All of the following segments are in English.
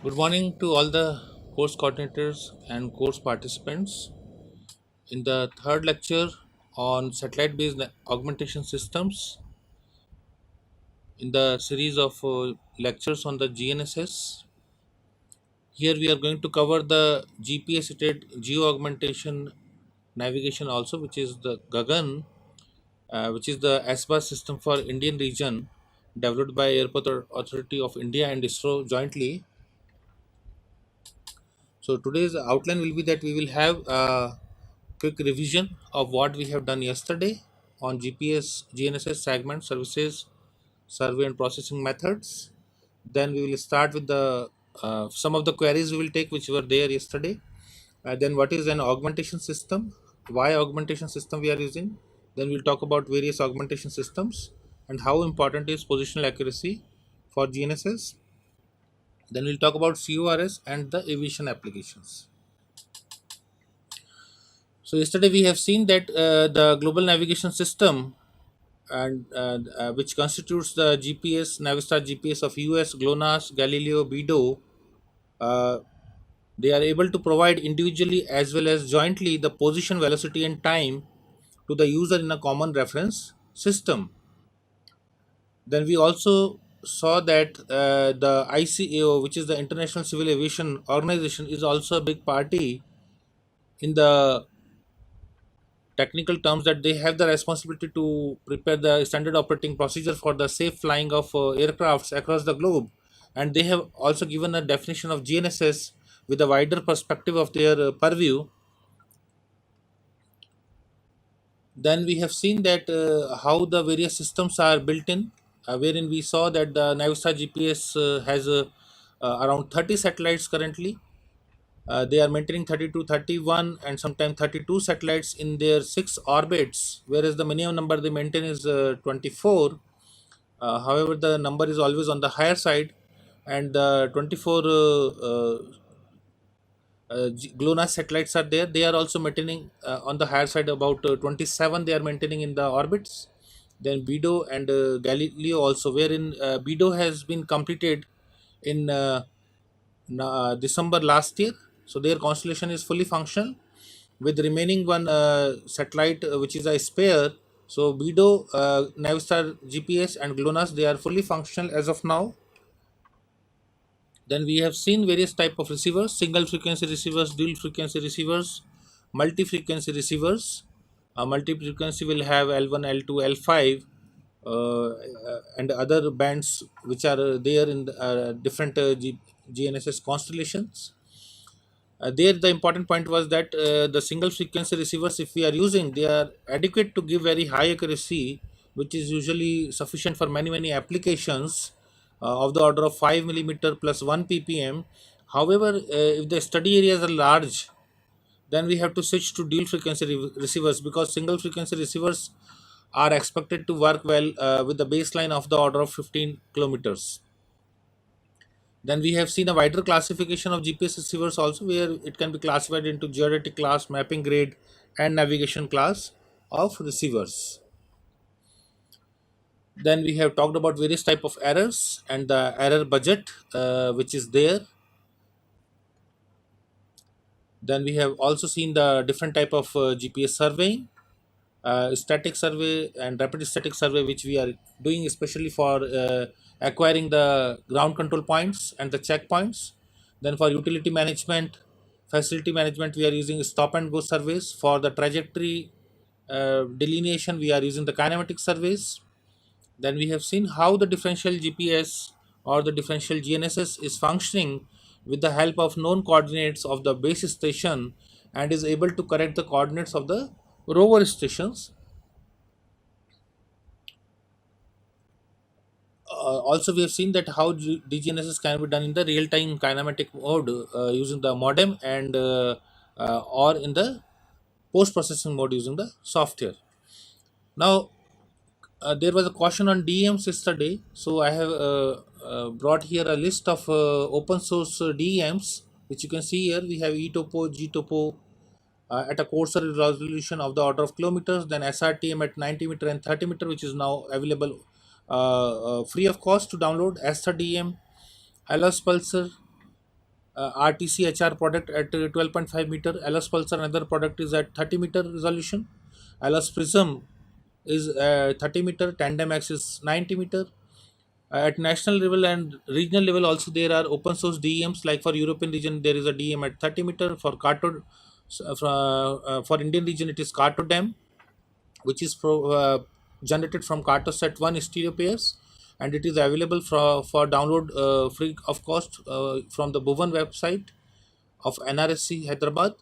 Good morning to all the course coordinators and course participants. In the third lecture on satellite based augmentation systems, in the series of lectures on the GNSS, here we are going to cover the GPS rated geo augmentation navigation also, which is the Gagan, which is the ASBA system for Indian region developed by Airport Authority of India and ISRO jointly. So today's outline will be that we will have a quick revision of what we have done yesterday on GPS, GNSS segment services, survey and processing methods. Then we will start with the some of the queries we will take which were there yesterday. Then what is an augmentation system? Why augmentation system we are using? Then we'll talk about various augmentation systems and how important is positional accuracy for GNSS. Then we'll talk about CORS and the aviation applications. So yesterday we have seen that the global navigation system and which constitutes the GPS, Navistar GPS of US, GLONASS, Galileo, BEDO, uh, they are able to provide individually as well as jointly the position, velocity, and time to the user in a common reference system. Then we also saw that the ICAO, which is the International Civil Aviation Organization, is also a big party in the technical terms that they have the responsibility to prepare the standard operating procedure for the safe flying of aircrafts across the globe, and they have also given a definition of GNSS with a wider perspective of their purview. Then we have seen that how the various systems are built in, wherein we saw that the Navistar GPS has around 30 satellites currently. They are maintaining 32, 31, and sometimes 32 satellites in their six orbits, whereas the minimum number they maintain is 24. However, the number is always on the higher side, and the 24 GLONASS satellites are there. They are also maintaining on the higher side, about 27 they are maintaining in the orbits. Then BEDO and Galileo also, wherein BEDO has been completed in December last year. So their constellation is fully functional with remaining one satellite which is a spare. So BEDO, Navistar GPS and GLONASS, they are fully functional as of now. Then we have seen various type of receivers: single frequency receivers, dual frequency receivers, multi frequency receivers. Multi frequency will have L1, L2, L5, and other bands which are there in different GNSS constellations. There the important point was that the single frequency receivers, if we are using, they are adequate to give very high accuracy, which is usually sufficient for many applications of the order of 5 millimeter plus 1 ppm. However, if the study areas are large, then we have to switch to dual frequency receivers, because single frequency receivers are expected to work well with the baseline of the order of 15 kilometers. Then we have seen a wider classification of GPS receivers also, where it can be classified into geodetic class, mapping grade, and navigation class of receivers. Then we have talked about various type of errors and the error budget which is there. Then we have also seen the different type of GPS surveying, static survey and rapid static survey, which we are doing especially for acquiring the ground control points and the checkpoints. Then for utility management, facility management, we are using stop and go surveys. For the trajectory delineation, we are using the kinematic surveys. Then we have seen how the differential GPS or the differential GNSS is functioning with the help of known coordinates of the base station, and is able to correct the coordinates of the rover stations. Also, we have seen that how DGNSS can be done in the real-time kinematic mode using the modem, and or in the post-processing mode using the software. Now, there was a question on DEMs yesterday, so I have brought here a list of open source DEMs, which you can see here. We have eTopo, GTopo at a coarser resolution of the order of kilometers, then SRTM at 90 meter and 30 meter, which is now available free of cost to download. SRDM, LS Pulsar, RTC HR product at 12.5 meter, LS Pulsar another product is at 30 meter resolution, LS Prism is 30 meter, Tandem X is 90 meter. At national level and regional level also there are open source DEMs, like for European region there is a DEM at 30 meter, for for Indian region it is Cartodem, which is generated from Cartoset 1 stereo pairs, and it is available for download free of cost from the Bhuvan website of NRSC Hyderabad.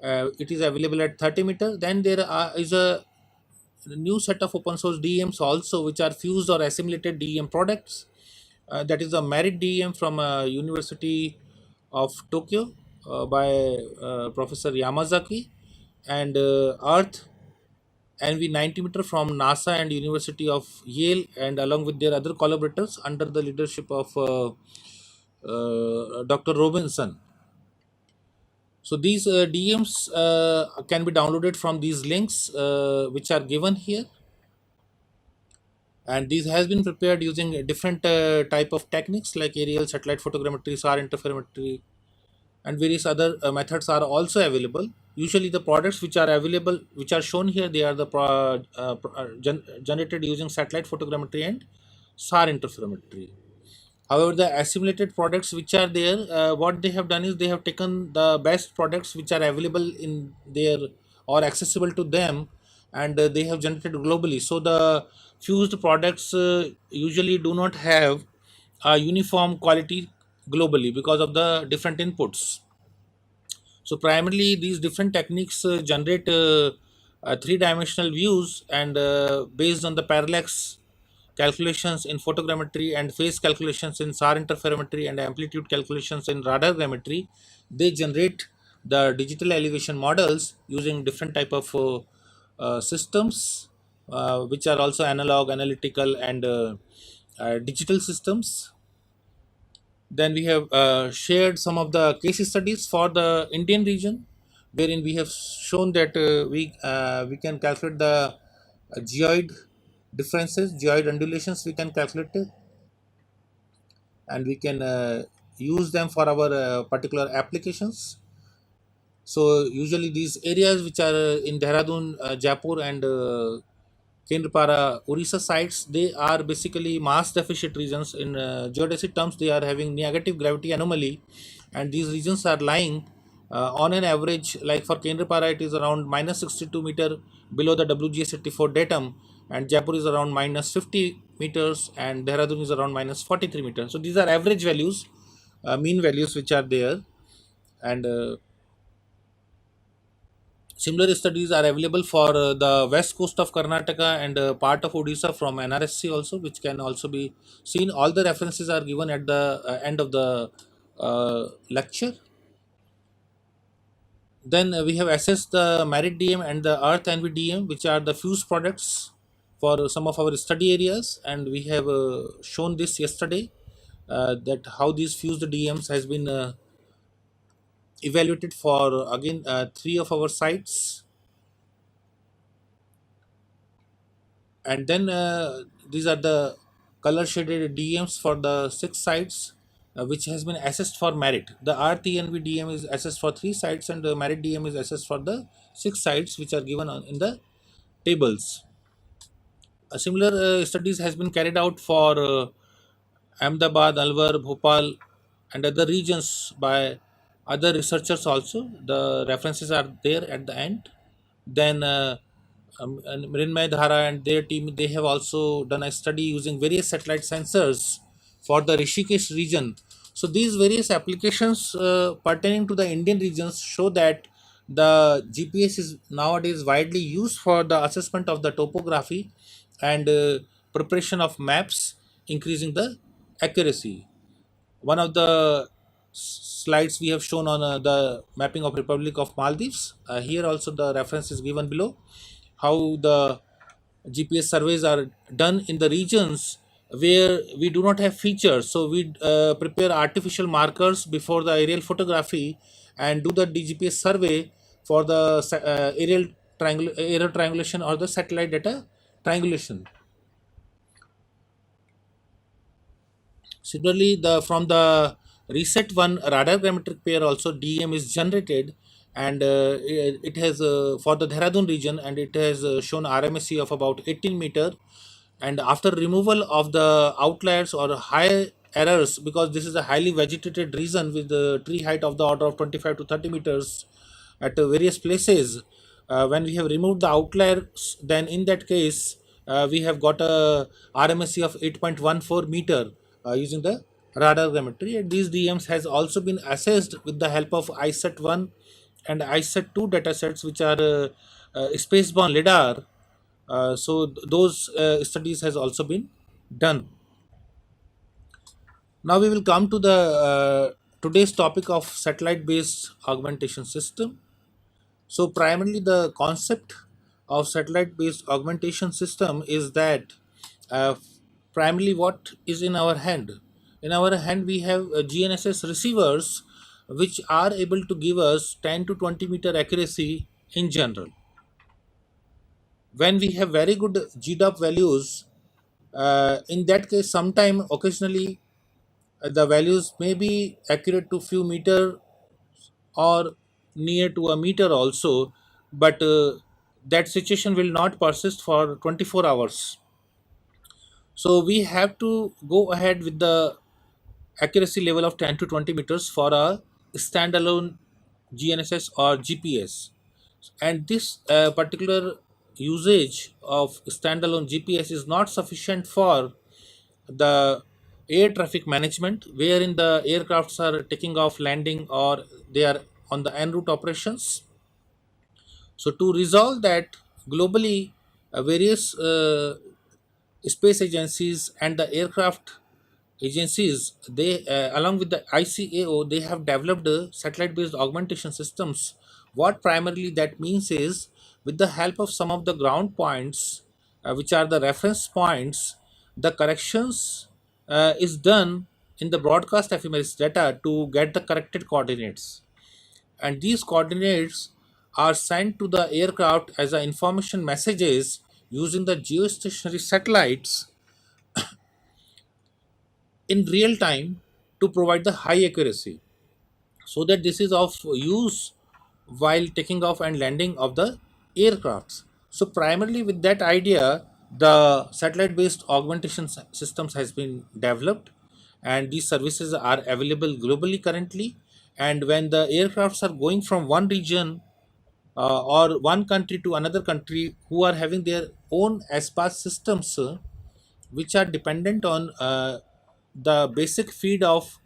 It is available at 30 meter. Then is a new set of open source DEMs also, which are fused or assimilated DEM products. That is a Merit DEM from University of Tokyo by Professor Yamazaki, and Earth NV90 meter from NASA and University of Yale, and along with their other collaborators under the leadership of Dr. Robinson. So these DMs can be downloaded from these links which are given here, and these has been prepared using a different type of techniques like aerial satellite photogrammetry, SAR interferometry, and various other methods are also available. Usually the products which are available, which are shown here, they are the generated using satellite photogrammetry and SAR interferometry. However, the assimilated products which are there, what they have done is they have taken the best products which are available in their or accessible to them, and they have generated globally. So the fused products usually do not have a uniform quality globally because of the different inputs. So primarily, these different techniques generate three-dimensional views, and based on the parallax calculations in photogrammetry and phase calculations in SAR interferometry and amplitude calculations in radar grammetry, they generate the digital elevation models using different type of systems, which are also analog, analytical, and digital systems. Then we have shared some of the case studies for the Indian region, wherein we have shown that we can calculate the geoid differences, geoid undulations. We can calculate it, and we can use them for our particular applications. So usually these areas which are in Dehradun, Jaipur, and Kendrapara, Orissa sites, they are basically mass deficit regions. In geodesic terms, they are having negative gravity anomaly, and these regions are lying on an average, like for Kendrapara, it is around minus 62 meter below the WGS 84 datum, and Jaipur is around minus 50 meters, and Dehradun is around minus 43 meters. So these are average values, mean values which are there, and similar studies are available for the west coast of Karnataka and part of Odisha from NRSC also, which can also be seen. All the references are given at the end of the lecture. Then we have assessed the Merit DM and the Earth NV DM, which are the fused products for some of our study areas, and we have shown this yesterday that how these fused DMs has been evaluated for again three of our sites. And then these are the color shaded DMs for the six sites which has been assessed for merit. The RTNV DM is assessed for three sites, and the merit DM is assessed for the six sites which are given in the tables. A similar studies has been carried out for Ahmedabad, Alwar, Bhopal, and other regions by other researchers also. The references are there at the end. Then and Mrinmay Dhara and their team, they have also done a study using various satellite sensors for the Rishikesh region. So these various applications pertaining to the Indian regions show that the GPS is nowadays widely used for the assessment of the topography and preparation of maps, increasing the accuracy. One of the slides we have shown on the mapping of Republic of Maldives. Here also the reference is given below, how the GPS surveys are done in the regions where we do not have features. So we prepare artificial markers before the aerial photography and do the DGPS survey for the aerial triangulation or the satellite data triangulation. Similarly, the from the reset one radar grammetric pair also DEM is generated, and it has for the Dehradun region, and it has shown RMSE of about 18 meter. And after removal of the outliers or high errors, because this is a highly vegetated region with the tree height of the order of 25 to 30 meters at various places, when we have removed the outliers, then in that case we have got a RMSE of 8.14 meter using the radar grammetry. And these DMs has also been assessed with the help of ISAT 1 and ISAT 2 datasets, which are space-bound lidar. Those studies has also been done. Now we will come to the today's topic of satellite-based augmentation system. So primarily the concept of satellite-based augmentation system is that uh, primarily what is in our hand. In our hand we have GNSS receivers which are able to give us 10 to 20 meter accuracy in general. When we have very good GDOP values, in that case sometime occasionally the values may be accurate to few meter or near to a meter also, but that situation will not persist for 24 hours. So we have to go ahead with the accuracy level of 10 to 20 meters for a standalone GNSS or GPS. And this particular usage of standalone GPS is not sufficient for the air traffic management, wherein the aircrafts are taking off, landing, or they are on the en route operations. So to resolve that, globally, various space agencies and the aircraft agencies, they along with the ICAO, they have developed satellite based augmentation systems. What primarily that means is, with the help of some of the ground points, which are the reference points, the corrections is done in the broadcast ephemeris data to get the corrected coordinates, and these coordinates are sent to the aircraft as a information messages using the geostationary satellites in real time to provide the high accuracy, so that this is of use while taking off and landing of the aircrafts. So primarily with that idea, the satellite based augmentation systems has been developed, and these services are available globally currently. And when the aircrafts are going from one region or one country to another country, who are having their own SPAS systems, which are dependent on the basic feed of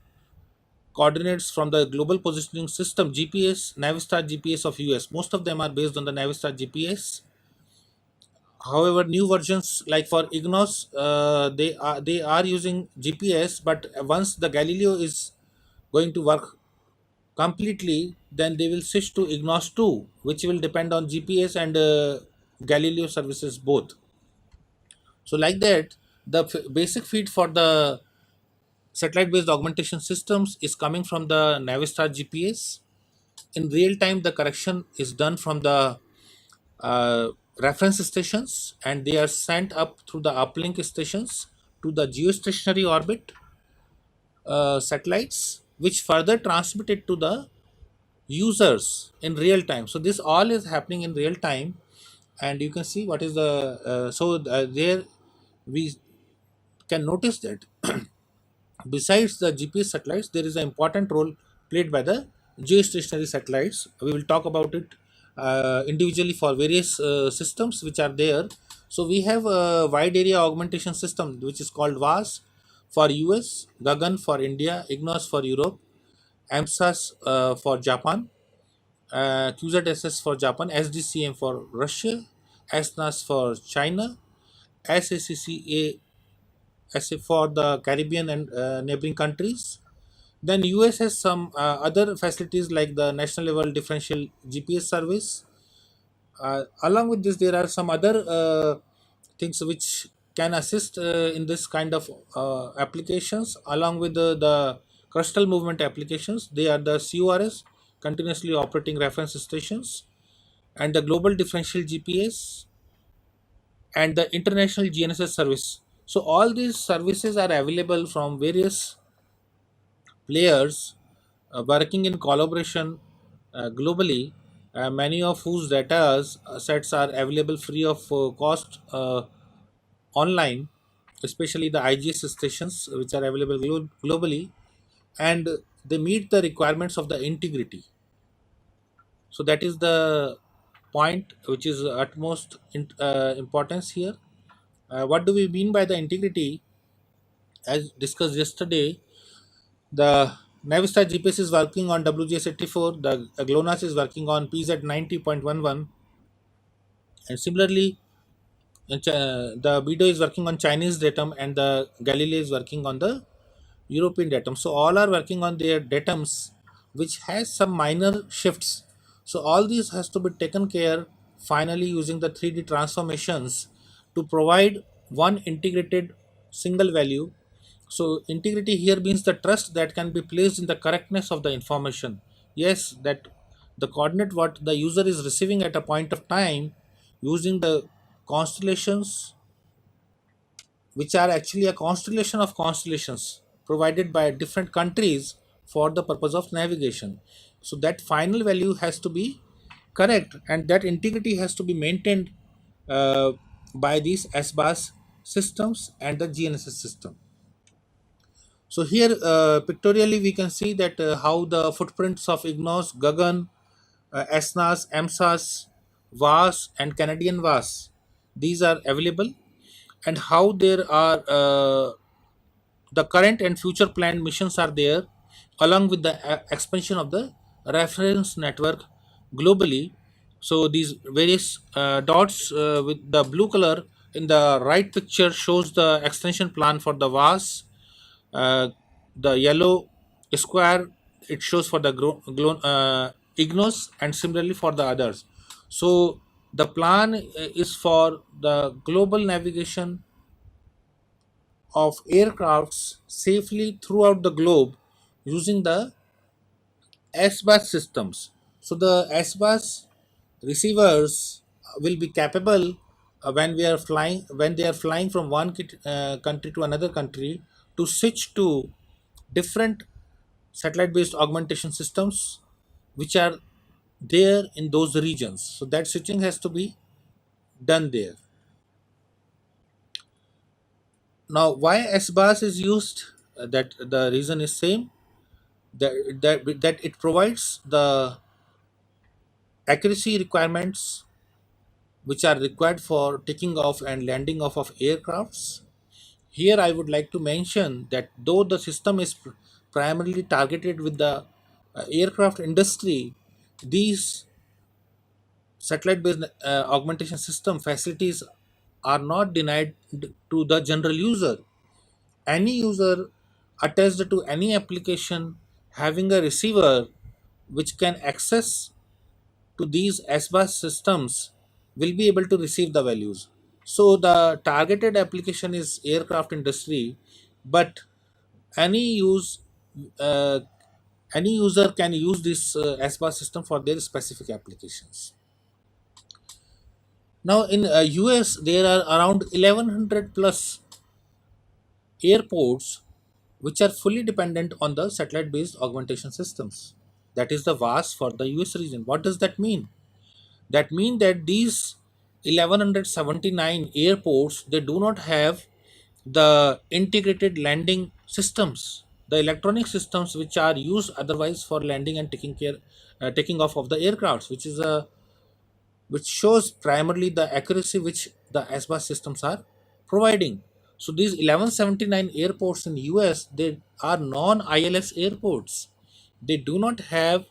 coordinates from the global positioning system GPS, Navistar GPS of US. Most of them are based on the Navistar GPS. However, new versions like for Ignos, they are using GPS, but once the Galileo is going to work completely, then they will switch to Ignos 2, which will depend on GPS and Galileo services both. So like that, the basic feed for the satellite based augmentation systems is coming from the Navistar GPS. In real time, the correction is done from the uh, reference stations, and they are sent up through the uplink stations to the geostationary orbit satellites, which further transmit it to the users in real time. So this all is happening in real time, and you can see what is the there we can notice that besides the GPS satellites, there is an important role played by the geostationary satellites. We will talk about it individually for various systems which are there. So we have a wide area augmentation system which is called VAS for US, Gagan for India, Ignos for Europe, AMSAS for Japan, QZSS for Japan, SDCM for Russia, SNAS for China, SACCA for the Caribbean and neighboring countries. Then US has some other facilities like the national level differential GPS service. Along with this, there are some other things which can assist in this kind of applications. Along with the crustal movement applications, they are the CORS, continuously operating reference stations, and the global differential GPS, and the international GNSS service. So all these services are available from various players working in collaboration globally, many of whose data sets are available free of cost online, especially the IGS stations which are available globally, and they meet the requirements of the integrity. So that is the point which is utmost importance here. What do we mean by the integrity? As discussed yesterday, the Navistar GPS is working on WGS84, the GLONASS is working on PZ90.11, and similarly, the BDO is working on Chinese datum and the Galileo is working on the European datum. So all are working on their datums, which has some minor shifts. So all these has to be taken care finally using the 3D transformations to provide one integrated single value. So integrity here means the trust that can be placed in the correctness of the information. Yes, that the coordinate what the user is receiving at a point of time using the constellations, which are actually a constellation of constellations provided by different countries for the purpose of navigation. So that final value has to be correct, and that integrity has to be maintained uh, by these SBAS systems and the GNSS system. So here pictorially we can see that how the footprints of IGNOS, Gagan, ESNAS, EMSAS, VAS and Canadian VAS, these are available, and how there are the current and future planned missions are there, along with the expansion of the reference network globally. So these various dots with the blue color in the right picture shows the extension plan for the VAS. uh, the yellow square it shows for the IGNOS, and similarly for the others. So the plan is for the global navigation of aircrafts safely throughout the globe using the SBAS systems. So the SBAS receivers will be capable when they are flying from one country to another country to switch to different satellite based augmentation systems which are there in those regions. So that switching has to be done there. Now why SBAS is used, that the reason is same, that it provides the accuracy requirements which are required for taking off and landing off of aircrafts. Here I would like to mention that though the system is primarily targeted with the aircraft industry, these satellite based augmentation system facilities are not denied to the general user. Any user attached to any application having a receiver which can access to these SBAS systems will be able to receive the values. So the targeted application is aircraft industry, but any use uh, any user can use this SBAS system for their specific applications. Now in US there are around 1100 plus airports which are fully dependent on the satellite based augmentation systems. That is the VAS for the US region. What does that mean? That mean that these 1179 airports they do not have the integrated landing systems, the electronic systems which are used otherwise for landing and taking off of the aircrafts, which is a which shows primarily the accuracy which the SBAS systems are providing. So these 1179 airports in US they are non-ILS airports. They do not have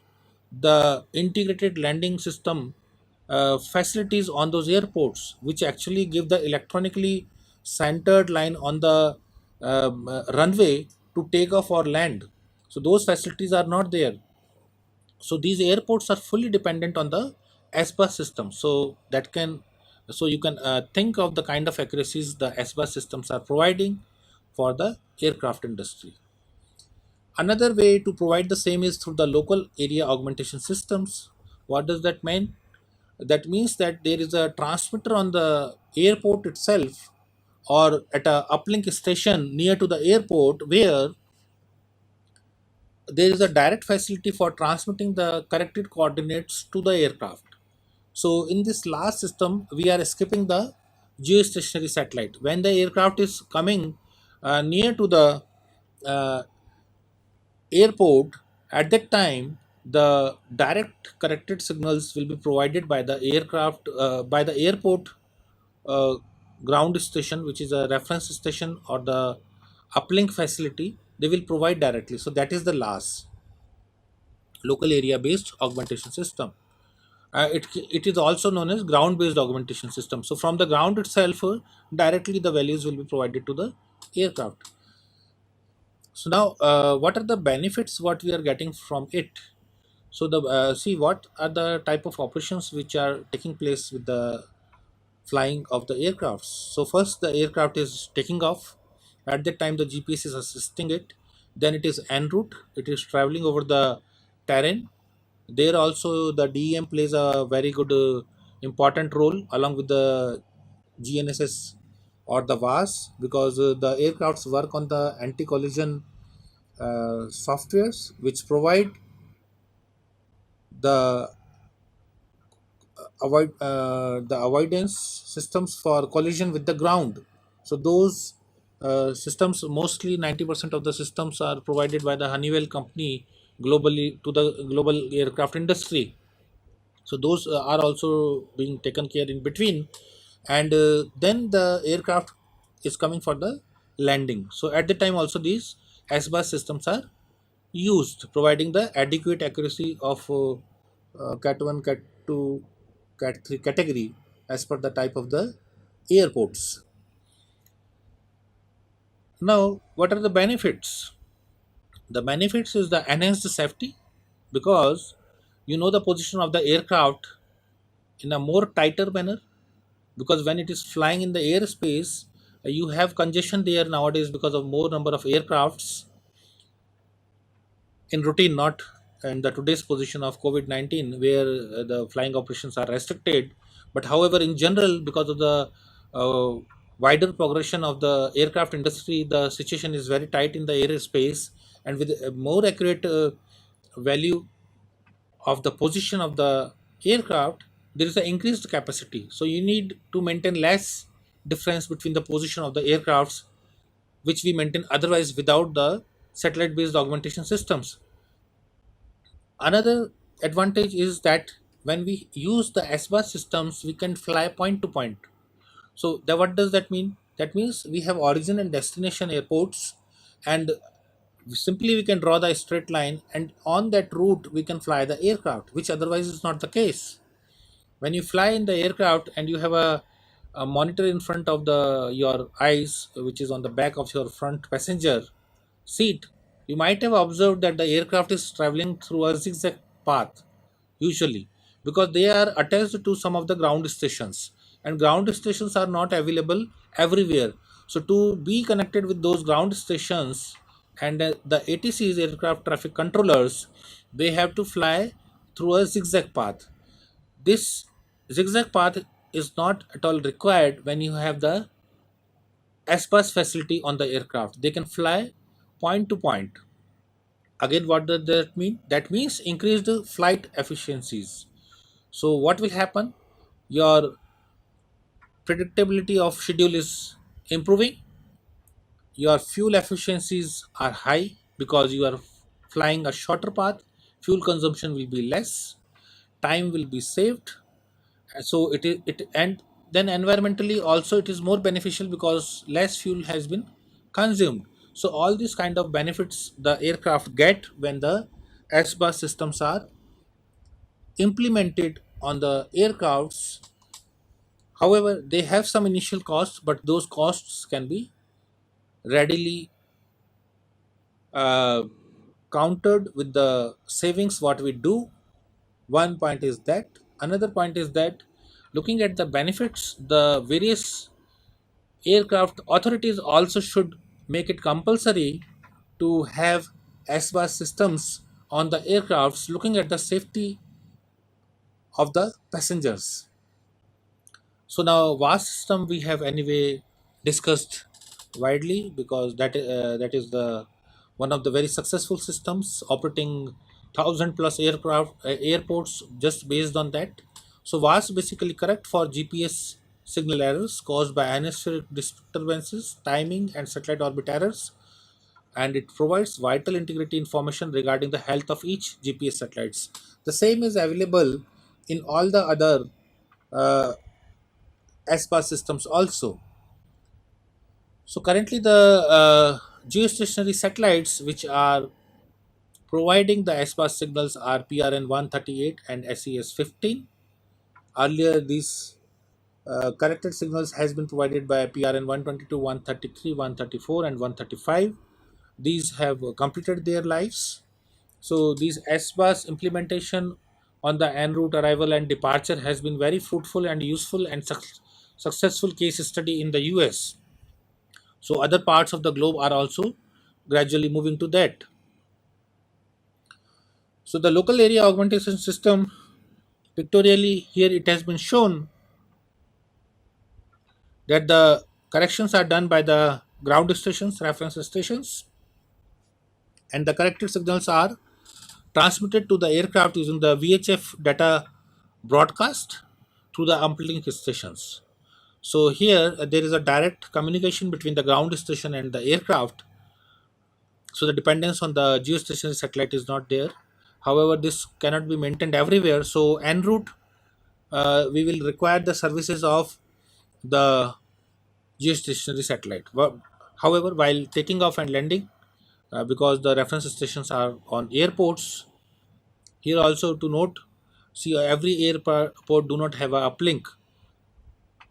the integrated landing system facilities on those airports, which actually give the electronically centered line on the runway to take off or land. So those facilities are not there. So these airports are fully dependent on the SBAS system. So you can think of the kind of accuracies the SBAS systems are providing for the aircraft industry. Another way to provide the same is through the local area augmentation systems. What does that mean? That means that there is a transmitter on the airport itself or at a uplink station near to the airport where there is a direct facility for transmitting the corrected coordinates to the aircraft. So in this last system, we are skipping the geostationary satellite. When the aircraft is coming near to the uh, airport, at that time the direct corrected signals will be provided by the aircraft by the airport uh, ground station, which is a reference station, or the uplink facility. They will provide directly. So that is the LAS, local area based augmentation system. It is also known as ground based augmentation system. So from the ground itself, directly the values will be provided to the aircraft. So now, what are the benefits what we are getting from it? So the see what are the type of operations which are taking place with the flying of the aircrafts. So first the aircraft is taking off. At that time the GPS is assisting it. Then it is en route. It is traveling over the terrain. There also the DEM plays a very good important role along with the GNSS or the VAS, because the aircrafts work on the anti-collision softwares which provide the the avoidance systems for collision with the ground. So those systems, mostly 90% of the systems are provided by the Honeywell company globally to the global aircraft industry. So those are also being taken care in between, and then the aircraft is coming for the landing. So at the time also these SBAS systems are used, providing the adequate accuracy of cat 1, cat 2, cat 3 category as per the type of the airports. Now what are the benefits? The benefits is the enhanced safety, because you know the position of the aircraft in a more tighter manner, because when it is flying in the airspace, you have congestion there nowadays because of more number of aircrafts in routine, not in the today's position of COVID-19, where the flying operations are restricted. But however, in general, because of the uh, wider progression of the aircraft industry, the situation is very tight in the airspace, and with a more accurate value of the position of the aircraft, there is an increased capacity. So you need to maintain less difference between the position of the aircrafts, which we maintain otherwise without the satellite based augmentation systems. Another advantage is that when we use the SBAS systems, we can fly point to point. So what does that mean? That means we have origin and destination airports, and simply we can draw the straight line, and on that route we can fly the aircraft, which otherwise is not the case. When you fly in the aircraft and you have a monitor in front of the your eyes, which is on the back of your front passenger seat, you might have observed that the aircraft is traveling through a zigzag path, usually, because they are attached to some of the ground stations, and ground stations are not available everywhere. So to be connected with those ground stations, and the ATCs, aircraft traffic controllers, they have to fly through a zigzag path. This zigzag path is not at all required when you have the SBUS facility on the aircraft. They can fly point to point. Again, what does that mean? That means increased flight efficiencies. So what will happen? Your predictability of schedule is improving. Your fuel efficiencies are high because you are flying a shorter path. Fuel consumption will be less. Time will be saved. So and then environmentally also it is more beneficial because less fuel has been consumed. So all these kind of benefits the aircraft get when the SBUS systems are implemented on the aircrafts. However, they have some initial costs, but those costs can be readily uh, countered with the savings what we do. One point is that. Another point is that, looking at the benefits, the various aircraft authorities also should make it compulsory to have SBAS systems on the aircrafts, looking at the safety of the passengers. So now VAS system we have anyway discussed widely, because that is the one of the very successful systems operating 1,000+ airports just based on that. So VAS basically correct for GPS signal errors caused by ionospheric disturbances, timing, and satellite orbit errors, and it provides vital integrity information regarding the health of each GPS satellites. The same is available in all the other uh, SPAS systems also. So currently, the geostationary satellites which are providing the SPAS signals are PRN 138 and SES 15. Earlier, these corrected signals has been provided by PRN 122, 133, 134, and 135. These have completed their lives. So these SBUS implementation on the en route arrival and departure has been very fruitful and useful and successful case study in the US. So other parts of the globe are also gradually moving to that. So the local area augmentation system, pictorially here it has been shown that the corrections are done by the ground stations, reference stations, and the corrected signals are transmitted to the aircraft using the VHF data broadcast through the uplink stations. So here there is a direct communication between the ground station and the aircraft. So the dependence on the geostationary satellite is not there. However, this cannot be maintained everywhere. So en route, we will require the services of the geostationary satellite. However, while taking off and landing, because the reference stations are on airports, here also to note, see every airport do not have a uplink.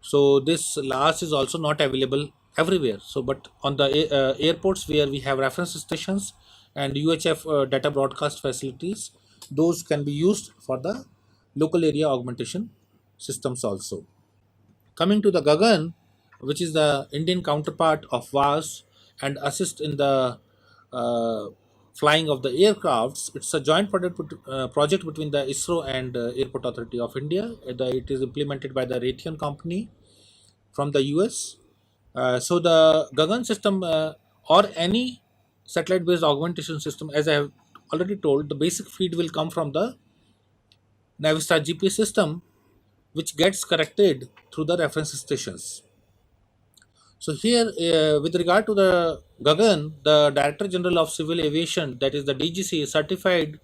So this last is also not available everywhere. So but on the airports where we have reference stations and UHF data broadcast facilities, those can be used for the local area augmentation systems also. Coming to the Gagan, which is the Indian counterpart of VAS and assist in the uh, flying of the aircrafts, it's a joint project between the ISRO and Airport Authority of India. It is implemented by the Raytheon company from the US. So the Gagan system or any satellite-based augmentation system, as I have already told, the basic feed will come from the Navistar GPS system, which gets corrected through the reference stations. So here, with regard to the Gagan, the Director General of Civil Aviation, that is the DGC, certified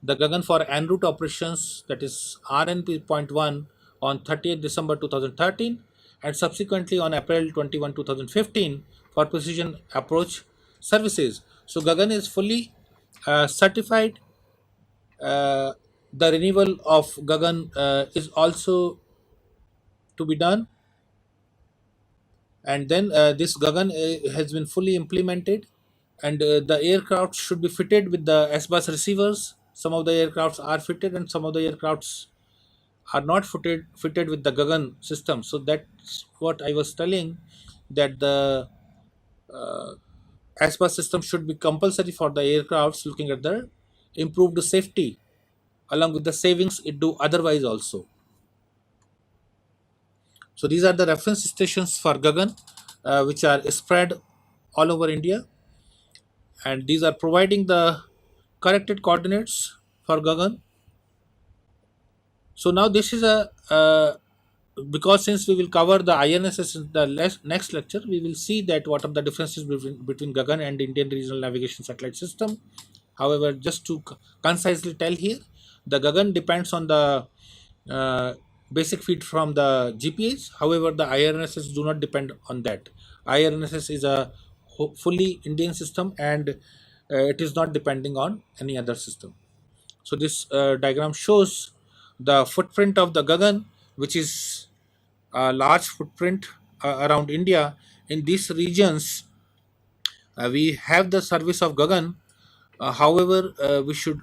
the Gagan for en route operations, that is RNP.1, on 30th December 2013, and subsequently on April 21, 2015, for precision approach services. So Gagan is fully certified. Uh, the renewal of Gagan is also to be done, and then this Gagan has been fully implemented, and the aircraft should be fitted with the SBUS receivers. Some of the aircrafts are fitted, and some of the aircrafts are not fitted with the Gagan system. So that's what I was telling, that the SBUS system should be compulsory for the aircrafts, looking at the improved safety along with the savings it do otherwise also. So these are the reference stations for Gagan, which are spread all over India, and these are providing the corrected coordinates for Gagan. So now this is a because since we will cover the INSS in the next lecture, we will see that what are the differences between Gagan and Indian Regional Navigation Satellite System. However, just to concisely tell here, the Gagan depends on the uh, basic feed from the GPS. However, the IRNSS do not depend on that. IRNSS is a fully Indian system, and it is not depending on any other system. So this diagram shows the footprint of the Gagan, which is a large footprint around India. In these regions, we have the service of Gagan. However, we should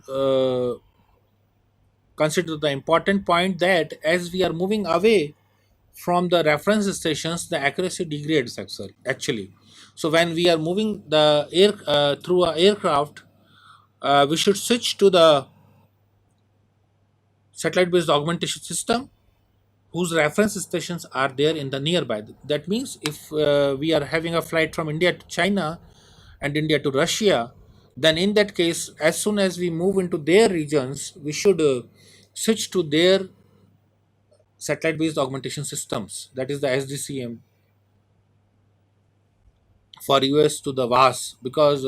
consider the important point that as we are moving away from the reference stations, the accuracy degrades actually. So when we are moving the air through a aircraft, we should switch to the satellite based augmentation system whose reference stations are there in the nearby. That means if we are having a flight from India to China and India to Russia, then in that case, as soon as we move into their regions, we should switch to their satellite based augmentation systems, that is the SDCM, for US to the VAS, because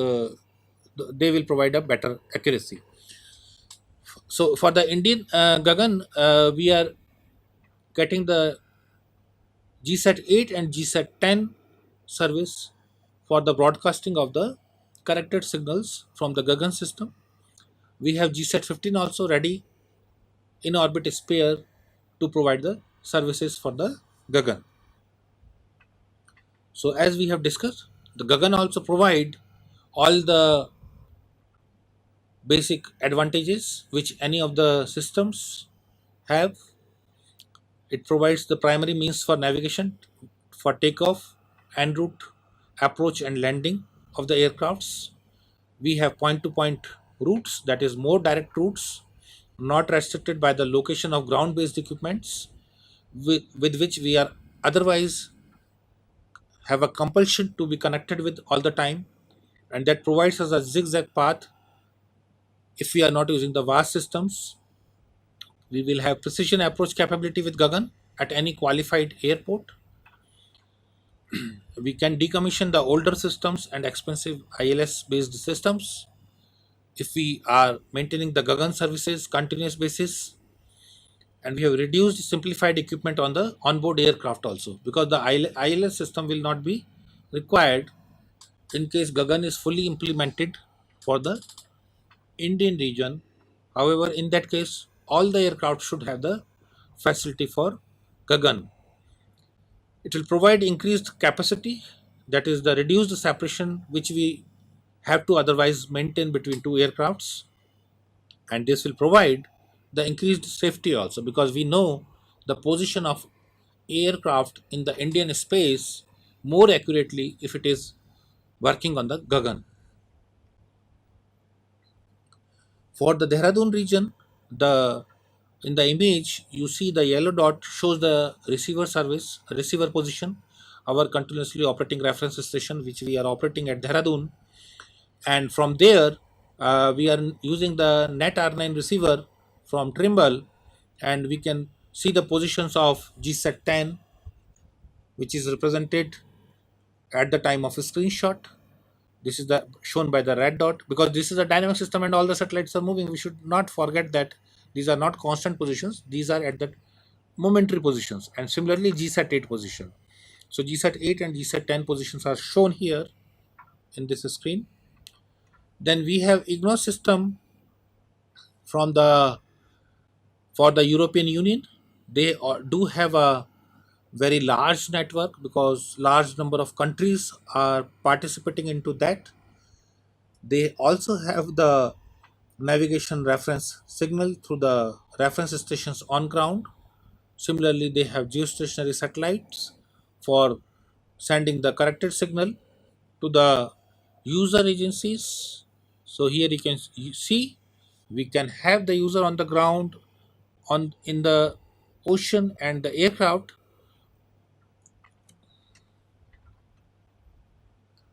they will provide a better accuracy. So for the Indian Gagan, we are getting the GSAT 8 and GSAT 10 service for the broadcasting of the corrected signals from the Gagan system. We have GSAT 15 also ready in orbit spare to provide the services for the Gagan. So as we have discussed, the Gagan also provide all the basic advantages which any of the systems have. It provides the primary means for navigation for takeoff, en route, approach and landing of the aircrafts. We have point to point routes, that is more direct routes, not restricted by the location of ground based equipments with which we are otherwise have a compulsion to be connected with all the time, and that provides us a zigzag path. If we are not using the vast systems, we will have precision approach capability with Gagan at any qualified airport. We can decommission the older systems and expensive ILS based systems if we are maintaining the Gagan services continuous basis, and we have reduced simplified equipment on the onboard aircraft also, because the ILS system will not be required in case Gagan is fully implemented for the Indian region. However, in that case, all the aircraft should have the facility for Gagan. It will provide increased capacity, that is the reduced separation which we have to otherwise maintain between two aircrafts, and this will provide the increased safety also, because we know the position of aircraft in the Indian space more accurately if it is working on the Gagan. For the Dehradun region, the in the image you see the yellow dot shows the receiver service, receiver position, our continuously operating reference station which we are operating at Dehradun, and from there we are using the net R9 receiver from Trimble, and we can see the positions of GSAT 10, which is represented at the time of a screenshot. This is the shown by the red dot, because this is a dynamic system and all the satellites are moving. We should not forget that these are not constant positions, these are at the momentary positions. And similarly GSAT 8 position, so GSAT 8 and GSAT 10 positions are shown here in this screen. Then we have IGNOS system from the for the European Union. They do have a very large network because large number of countries are participating into that. They also have the navigation reference signal through the reference stations on ground. Similarly, they have geostationary satellites for sending the corrected signal to the user agencies. So here you can see we can have the user on the ground, on in the ocean, and the aircraft.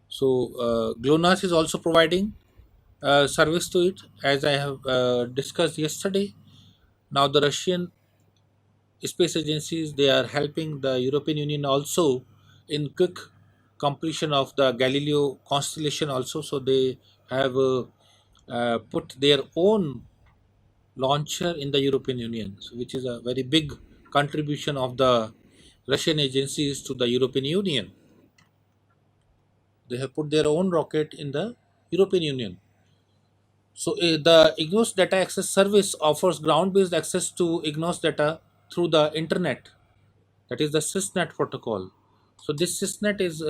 So GLONASS is also providing service to it, as I have discussed yesterday. Now the Russian space agencies, they are helping the European Union also in quick completion of the Galileo constellation also. So they have put their own launcher in the European Union, so which is a very big contribution of the Russian agencies to the European Union. They have put their own rocket in the European Union. So the IGNOS Data Access Service offers ground-based access to IGNOS data through the internet, that is the SysNet protocol. So this SysNet is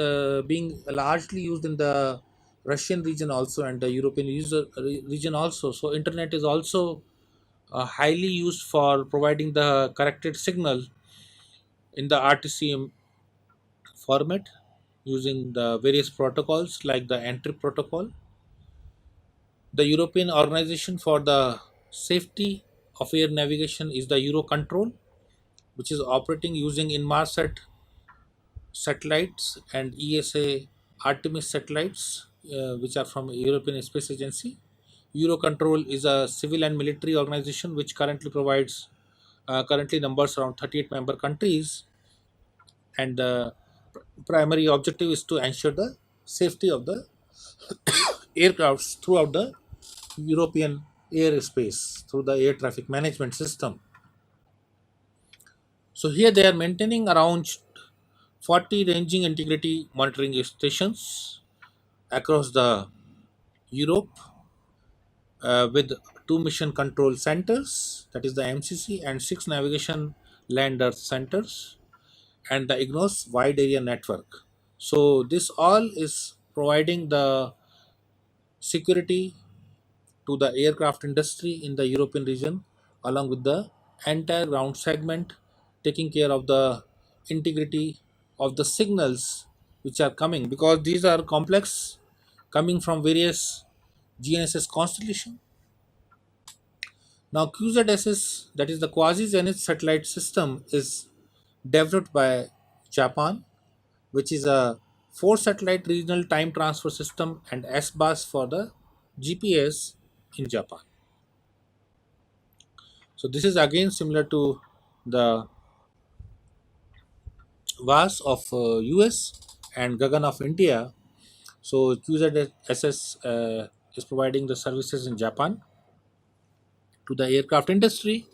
being largely used in the Russian region also and the European region also. So internet is also highly used for providing the corrected signal in the RTCM format using the various protocols like the entry protocol. The European Organization for the Safety of Air Navigation is the Eurocontrol, which is operating using Inmarsat satellites and ESA Artemis satellites which are from European Space Agency. Eurocontrol is a civil and military organization which currently numbers around 38 member countries, and the primary objective is to ensure the safety of the aircrafts throughout the European airspace through the air traffic management system. So here they are maintaining around 40 ranging integrity monitoring stations across the Europe, with two mission control centers, that is the MCC, and six navigation land earth centers, and the IGNOS wide area network. So this all is providing the security to the aircraft industry in the European region, along with the entire ground segment, taking care of the integrity of the signals which are coming, because these are complex, coming from various GNSS constellation. Now QZSS, that is the quasi zenith satellite system, is developed by Japan, which is a four satellite regional time transfer system, and SBAS for the GPS in Japan. So this is again similar to the VAS of US and Gagan of India. So QZSS is providing the services in Japan to the aircraft industry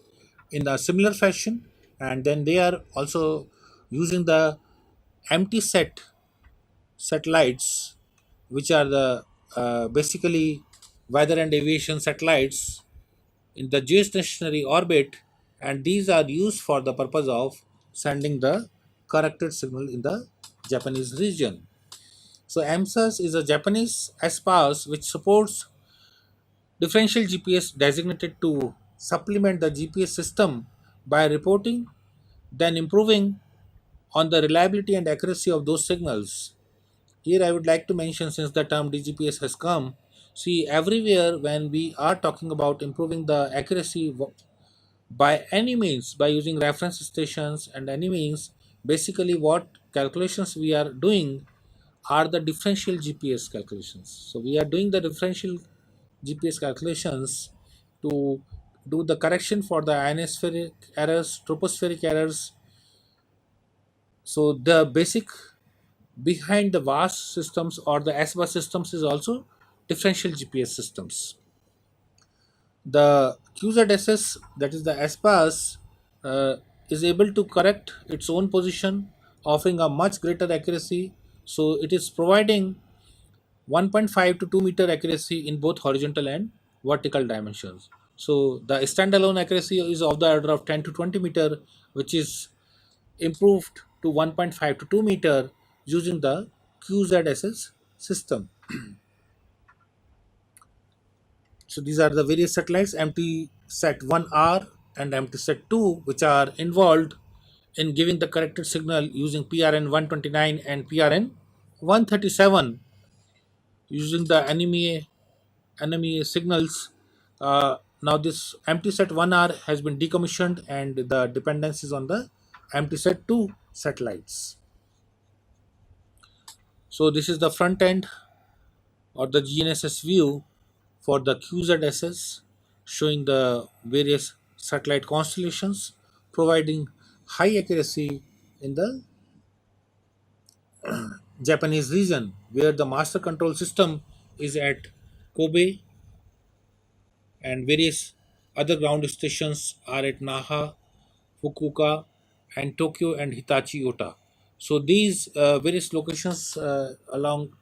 in a similar fashion, and then they are also using the empty set satellites, which are the basically weather and aviation satellites in the geostationary orbit, and these are used for the purpose of sending the corrected signal in the Japanese region. So MSAS is a Japanese SPAS which supports differential GPS designated to supplement the GPS system by reporting, then improving on the reliability and accuracy of those signals. Here I would like to mention, since the term DGPS has come, see, everywhere when we are talking about improving the accuracy by any means, by using reference stations and any means, basically what calculations we are doing are the differential GPS calculations. So we are doing the differential GPS calculations to do the correction for the ionospheric errors, tropospheric errors. So the basic behind the VAS systems or the SBAS systems is also differential GPS systems. The QZSS, that is the SBAS, is able to correct its own position, offering a much greater accuracy. So it is providing 1.5 to 2 meter accuracy in both horizontal and vertical dimensions. So the standalone accuracy is of the order of 10 to 20 meter, which is improved to 1.5 to 2 meter using the QZSS system. So these are the various satellites, MTSat 1R and MTSat 2, which are involved in giving the corrected signal using PRN 129 and PRN 137, using the enemy signals. Now this MTSat 1R has been decommissioned, and the dependence is on the MTSat 2 satellites. So this is the front end or the GNSS view for the QZSS, showing the various satellite constellations, providing high accuracy in the Japanese region, where the master control system is at Kobe, and various other ground stations are at Naha, Fukuoka, and Tokyo and Hitachi Ota. So these various locations along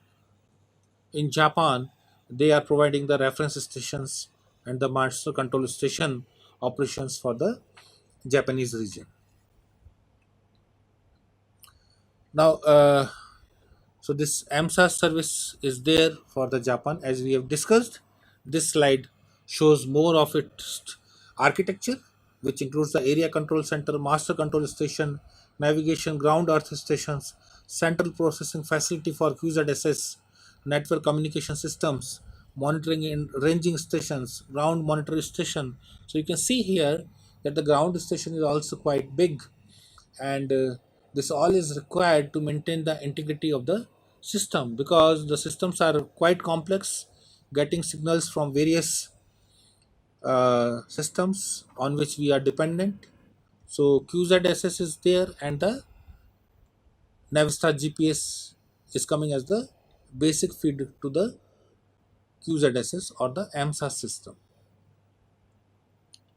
in Japan, they are providing the reference stations and the master control station operations for the Japanese region. Now, so this AMSA service is there for the Japan, as we have discussed. This slide shows more of its architecture, which includes the area control center, master control station, navigation, ground earth stations, central processing facility for QZSS, network communication systems, monitoring and ranging stations, ground monitoring station. So you can see here that the ground station is also quite big, and this all is required to maintain the integrity of the system, because the systems are quite complex, getting signals from various systems on which we are dependent. So QZSS is there, and the Navistar GPS is coming as the basic feed to the QZSS or the AMSA system.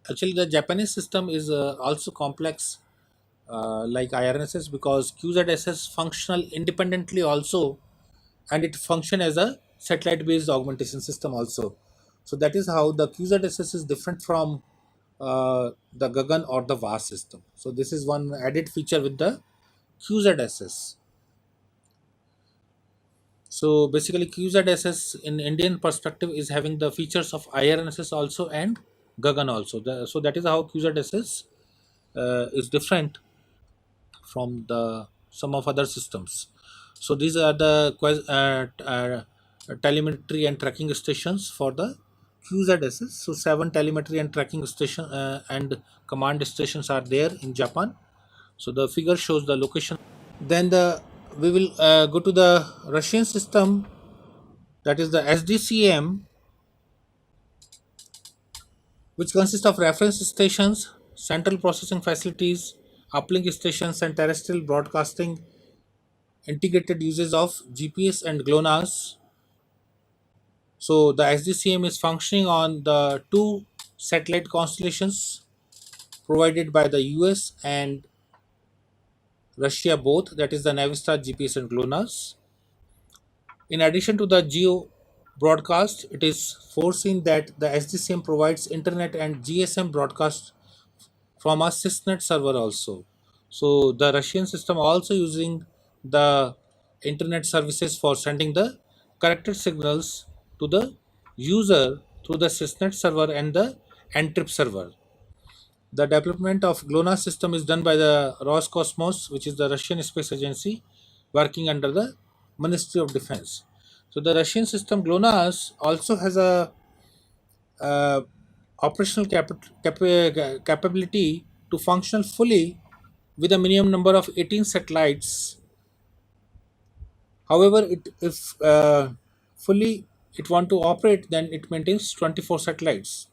Actually, the Japanese system is also complex, like IRNSS, because QZSS functional independently also, and it function as a satellite based augmentation system also. So that is how the QZSS is different from the Gagan or the VAS system. So this is one added feature with the QZSS. So basically, QZSS in Indian perspective is having the features of IRNSS also and Gagan also. So that is how QZSS is different from the some of other systems. So these are the telemetry and tracking stations for the QZSS. So seven telemetry and tracking station and command stations are there in Japan. So the figure shows the location. Then the we will go to the Russian system, that is the SDCM, which consists of reference stations, central processing facilities, uplink stations, and terrestrial broadcasting integrated uses of GPS and GLONASS. So the SDCM is functioning on the two satellite constellations provided by the US and Russia both, that is the Navistar GPS and GLONASS. In addition to the geo broadcast, it is foreseen that the SDCM provides internet and GSM broadcast from a SysNet server also. So the Russian system also using the internet services for sending the corrected signals to the user through the SysNet server and the Ntrip server. The development of GLONASS system is done by the Roscosmos, which is the Russian space agency working under the Ministry of Defense. So the Russian system GLONASS also has a uh, operational capability to function fully with a minimum number of 18 satellites. However, if fully it want to operate, then it maintains 24 satellites.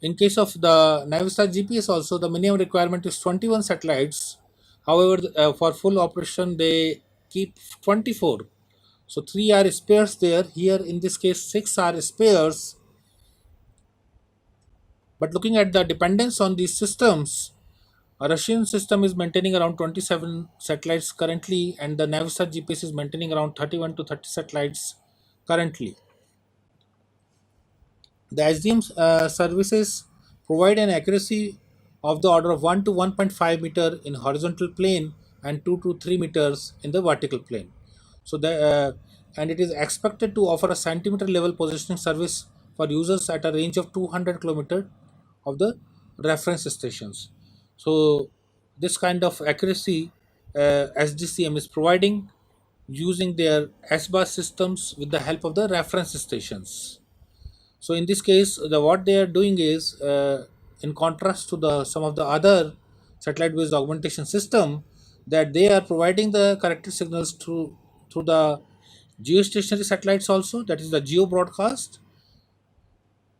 In case of the Navistar GPS, also the minimum requirement is 21 satellites. However, for full operation, they keep 24. So three are spares there. Here, in this case, six are spares. But looking at the dependence on these systems, a Russian system is maintaining around 27 satellites currently, and the Navistar GPS is maintaining around 31 to 30 satellites currently. The SDM services provide an accuracy of the order of 1 to 1.5 meter in horizontal plane and 2 to 3 meters in the vertical plane. So and it is expected to offer a centimeter level positioning service for users at a range of 200 kilometer of the reference stations. So this kind of accuracy SDCM is providing using their SBAS systems with the help of the reference stations. So in this case, the what they are doing is, in contrast to the some of the other satellite-based augmentation system, that they are providing the corrected signals through the geostationary satellites also, that is the geo broadcast,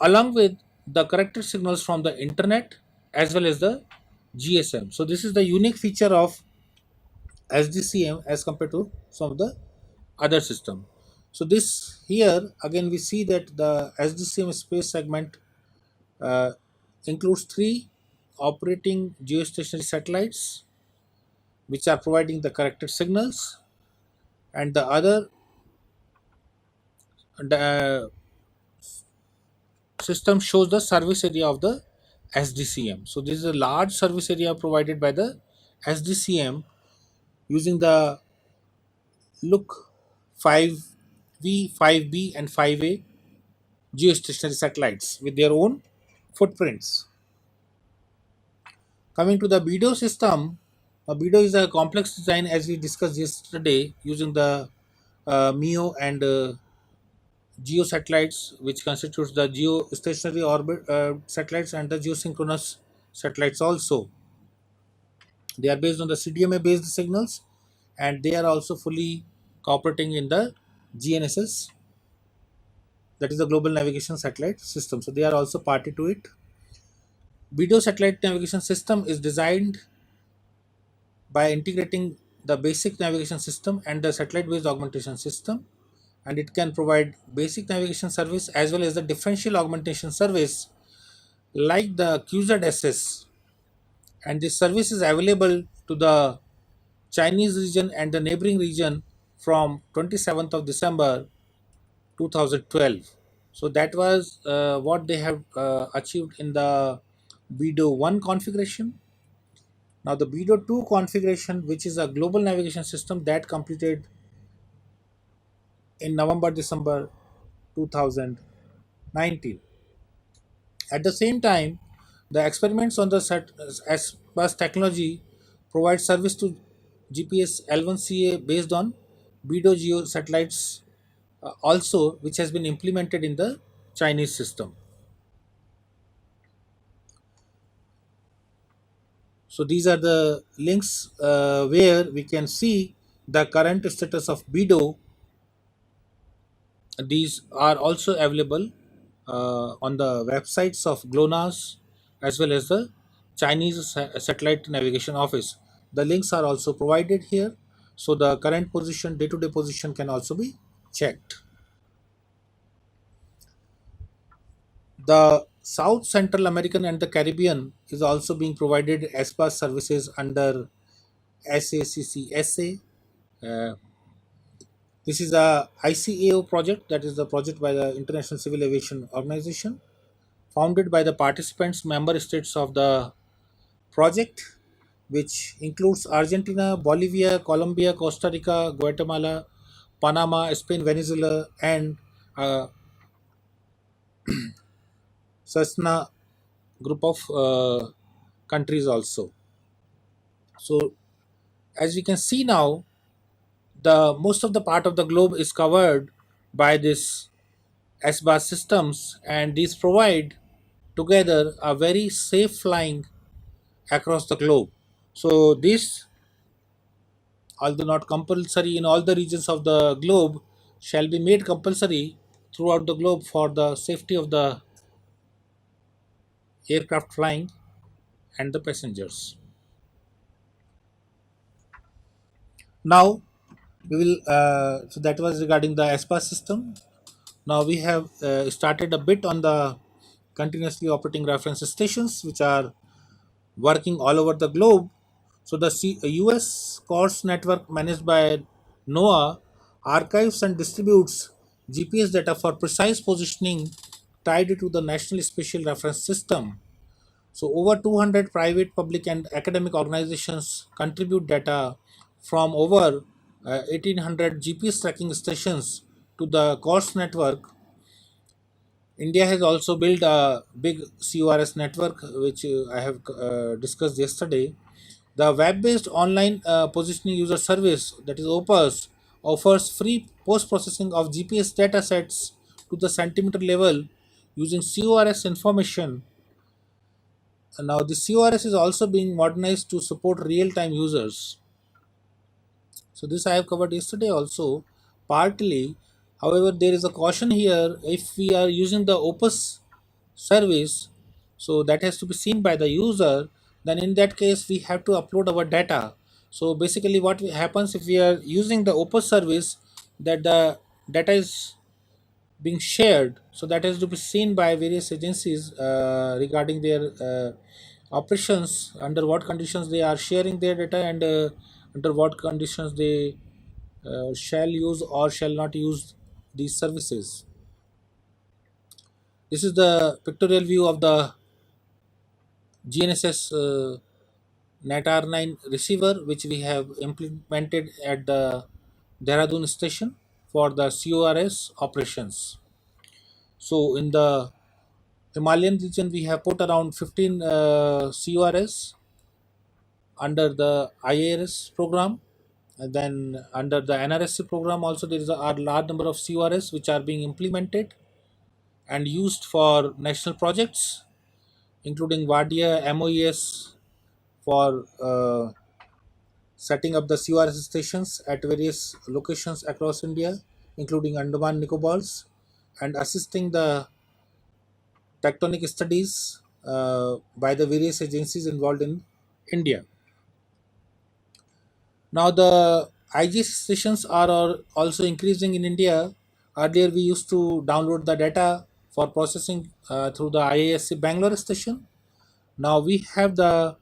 along with the corrected signals from the internet as well as the GSM. So this is the unique feature of SDCM as compared to some of the other system. So this here again we see that the SDCM space segment uh, includes three operating geostationary satellites which are providing the corrected signals, and the other uh, system shows the service area of the SDCM. So this is a large service area provided by the SDCM using the Look 5V, 5B, and 5A geostationary satellites with their own footprints. Coming to the BDO system, BDO is a complex design as we discussed yesterday using the MEO and GEO satellites, which constitutes the geostationary orbit satellites and the geosynchronous satellites also. They are based on the CDMA based signals, and they are also fully cooperating in the GNSS, that is the Global Navigation Satellite System. So they are also party to it. BDO satellite navigation system is designed by integrating the basic navigation system and the satellite based augmentation system, and it can provide basic navigation service as well as the differential augmentation service like the QZSS, and this service is available to the Chinese region and the neighboring region from 27th of December 2012. So that was what they have achieved in the BDO 1 configuration. Now the BDO 2 configuration, which is a global navigation system, that completed in November December 2019. At the same time, the experiments on the bus technology provide service to GPS L1CA based on BDO Geo satellites also, which has been implemented in the Chinese system. So these are the links where we can see the current status of BDO. These are also available on the websites of GLONASS as well as the Chinese Satellite Navigation Office. The links are also provided here, so the current position, day-to-day position can also be checked. The South Central American and the Caribbean is also being provided as per services under SACCSA. Uh, this is a ICAO project, that is the project by the International Civil Aviation Organization, founded by the participants member states of the project, which includes Argentina, Bolivia, Colombia, Costa Rica, Guatemala, Panama, Spain, Venezuela, and Cessna group of countries also. So as we can see now, the most of the part of the globe is covered by this SBAS systems, and these provide together a very safe flying across the globe. So this, although not compulsory in all the regions of the globe, shall be made compulsory throughout the globe for the safety of the aircraft flying and the passengers. Now we will. So that was regarding the SPA system. Now we have started a bit on the continuously operating reference stations, which are working all over the globe. So the US CORS network managed by NOAA archives and distributes GPS data for precise positioning tied to the National Spatial Reference System. So over 200 private, public and academic organizations contribute data from over 1800 GPS tracking stations to the CORS network. India has also built a big CORS network, which I have discussed yesterday. The web-based online positioning user service, that is OPUS, offers free post-processing of GPS datasets to the centimeter level using CORS information. And now the CORS is also being modernized to support real-time users. So this I have covered yesterday also, partly. However, there is a caution here. If we are using the Opus service, so that has to be seen by the user, then in that case we have to upload our data. So basically what happens if we are using the Opus service, that the data is being shared, so that has to be seen by various agencies regarding their operations, under what conditions they are sharing their data, and under what conditions they shall use or shall not use these services. This is the pictorial view of the GNSS NAT-R9 receiver, which we have implemented at the Dehradun station for the CORS operations. So in the Himalayan region, we have put around 15 CORS under the IARS program. And then under the NRSC program also there is a large number of CORS which are being implemented and used for national projects, including WADIA, MOES for setting up the CORS stations at various locations across India, including Andaman Nicobars, and assisting the tectonic studies by the various agencies involved in India. Now, the IGS stations are also increasing in India. Earlier, we used to download the data for processing through the IISc Bangalore station. Now, we have the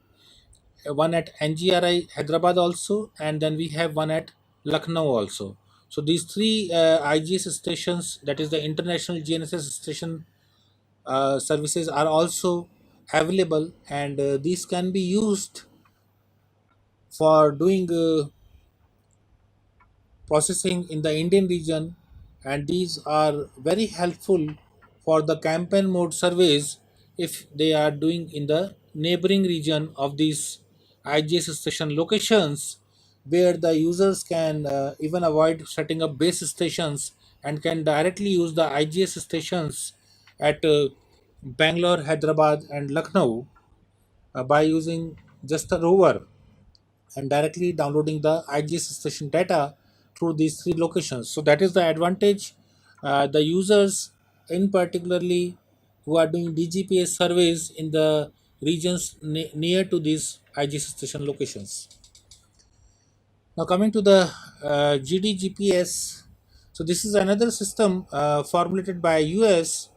one at NGRI Hyderabad also, and then we have one at Lucknow also. So, these three IGS stations, that is the International GNSS Station services, are also available, and these can be used for doing processing in the Indian region, and these are very helpful for the campaign mode surveys if they are doing in the neighboring region of these IGS station locations, where the users can even avoid setting up base stations and can directly use the IGS stations at Bangalore, Hyderabad, and Lucknow by using just a rover and directly downloading the IGS station data through these three locations. So that is the advantage. The users, in particularly who are doing DGPS surveys in the regions near to these IGS station locations. Now coming to the GDGPS, so this is another system formulated by US,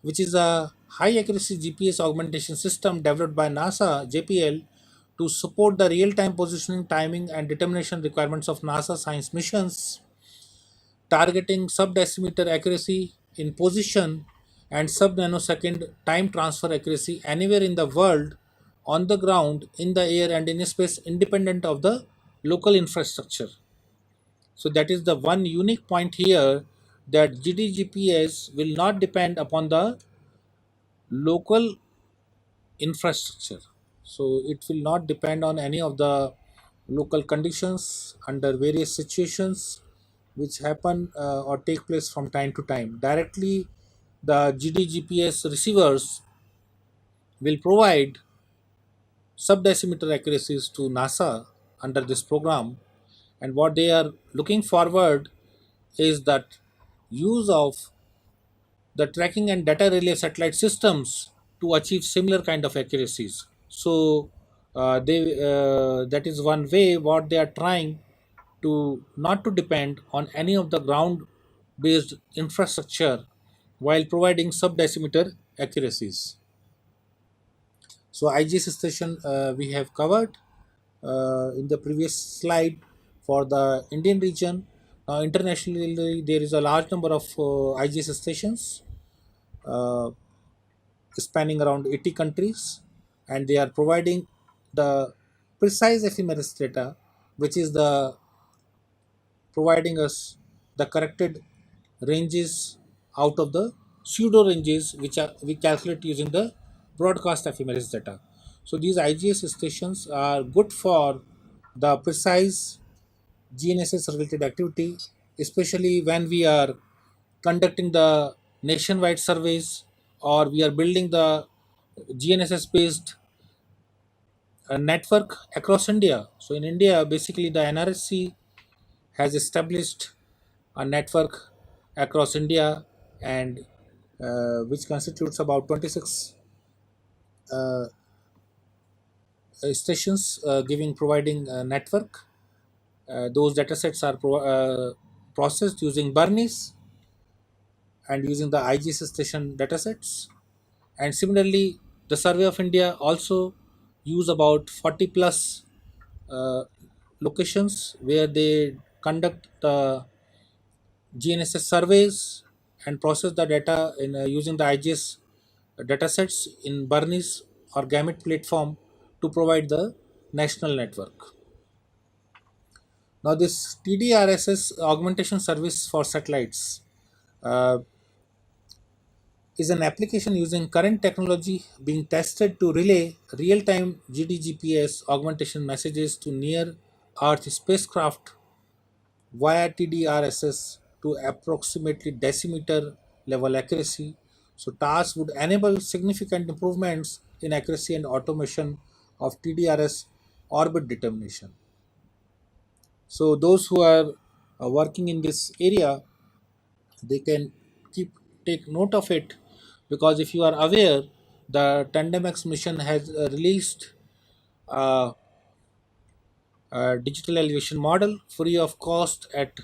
which is a high accuracy GPS augmentation system developed by NASA JPL to support the real time positioning, timing, and determination requirements of NASA science missions, targeting sub-decimeter accuracy in position and sub-nanosecond time transfer accuracy anywhere in the world, on the ground, in the air, and in space, independent of the local infrastructure. So that is the one unique point here, that GDGPS will not depend upon the local infrastructure. So it will not depend on any of the local conditions under various situations which happen or take place from time to time. Directly, the GDGPS receivers will provide sub-decimeter accuracies to NASA under this program, and what they are looking forward is that use of the tracking and data relay satellite systems to achieve similar kind of accuracies. So they that is one way what they are trying to not to depend on any of the ground based infrastructure while providing sub decimeter accuracies. So IGS station we have covered in the previous slide for the Indian region. Now internationally there is a large number of IGS stations uh, spanning around 80 countries, and they are providing the precise ephemeris data, which is the providing us the corrected ranges out of the pseudo ranges which are we calculate using the broadcast ephemeris data. So these IGS stations are good for the precise GNSS related activity, especially when we are conducting the nationwide surveys or we are building the GNSS based network across India. So in India, basically the NRSC has established a network across India, and which constitutes about 26 uh, stations giving providing network. Those datasets are processed using Bernice and using the IGS station datasets. And similarly, the Survey of India also use about 40 plus uh, locations where they conduct the GNSS surveys and process the data in using the IGS datasets in Bernice or Gamut platform to provide the national network. Now, this TDRSS augmentation service for satellites uh, is an application using current technology being tested to relay real time GDGPS augmentation messages to near Earth spacecraft via TDRSS to approximately decimeter level accuracy. So, TAS would enable significant improvements in accuracy and automation of TDRS orbit determination. So those who are working in this area, they can keep take note of it, because if you are aware, the Tandem-X mission has released uh, a digital elevation model free of cost at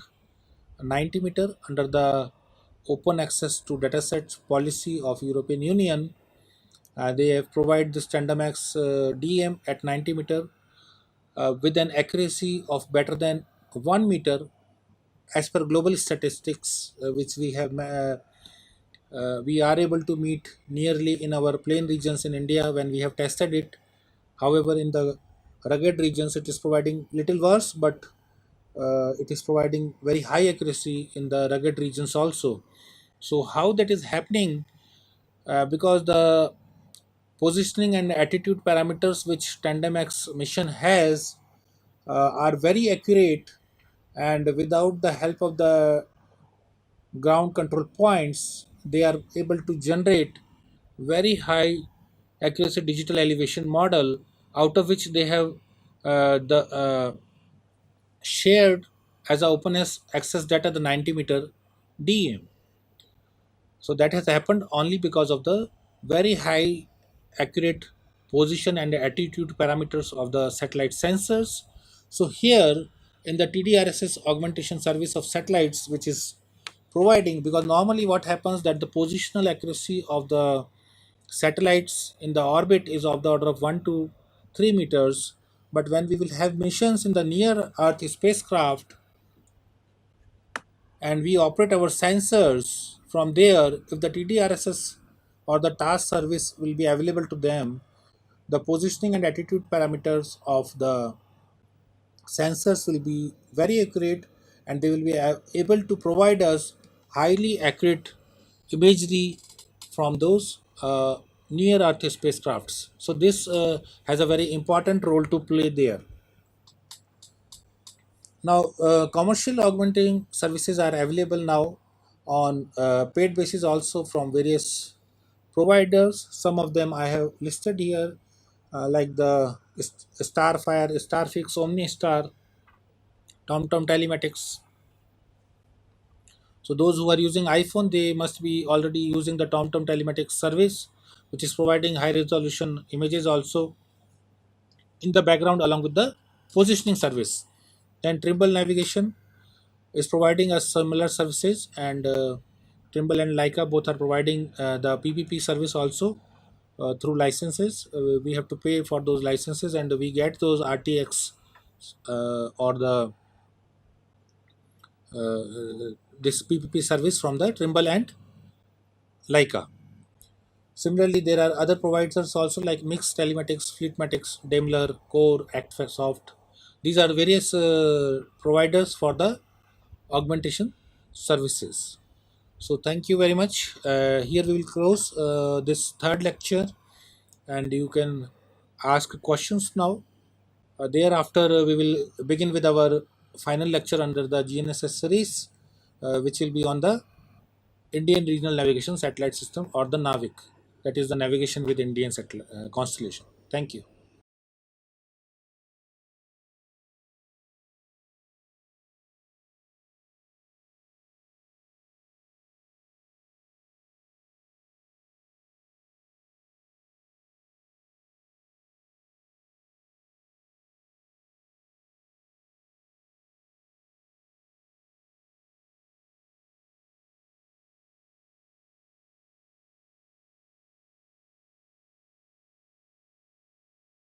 90 meter under the open access to datasets policy of European Union. They have provided this Tandem-X DM at 90 meter with an accuracy of better than 1 meter as per global statistics, which we are able to meet nearly in our plain regions in India when we have tested it. However, in the rugged regions, it is providing little worse, but it is providing very high accuracy in the rugged regions also. So, how that is happening? Because the positioning and attitude parameters which Tandem-X mission has are very accurate, and without the help of the ground control points, they are able to generate very high accuracy digital elevation model, out of which they have the shared as a openness access data the 90 meter DM. So that has happened only because of the very high accurate position and attitude parameters of the satellite sensors. So here in the TDRSS augmentation service of satellites, which is providing, because normally what happens that the positional accuracy of the satellites in the orbit is of the order of 1 to 3 meters, but when we will have missions in the near earth spacecraft and we operate our sensors from there, if the TDRSS or the task service will be available to them, the positioning and attitude parameters of the sensors will be very accurate, and they will be able to provide us highly accurate imagery from those near earth spacecrafts. So this has a very important role to play there. Now, commercial augmenting services are available now on paid basis also from various providers. Some of them I have listed here, like the Starfire, Starfix, OmniStar, TomTom Telematics. So those who are using iPhone, they must be already using the TomTom Telematics service, which is providing high resolution images also in the background along with the positioning service. Then Trimble Navigation is providing us similar services, and Trimble and Leica both are providing the PPP service also through licenses. We have to pay for those licenses, and we get those RTX or the this PPP service from the Trimble and Leica. Similarly, there are other providers also like Mix Telematics, Fleetmatics, Daimler, Core, Actsoft. These are various providers for the augmentation services. So thank you very much. Here we will close this third lecture, and you can ask questions now. Thereafter, we will begin with our final lecture under the GNSS series, which will be on the Indian Regional Navigation Satellite System, or the NAVIC, that is the navigation with Indian constellation. Thank you.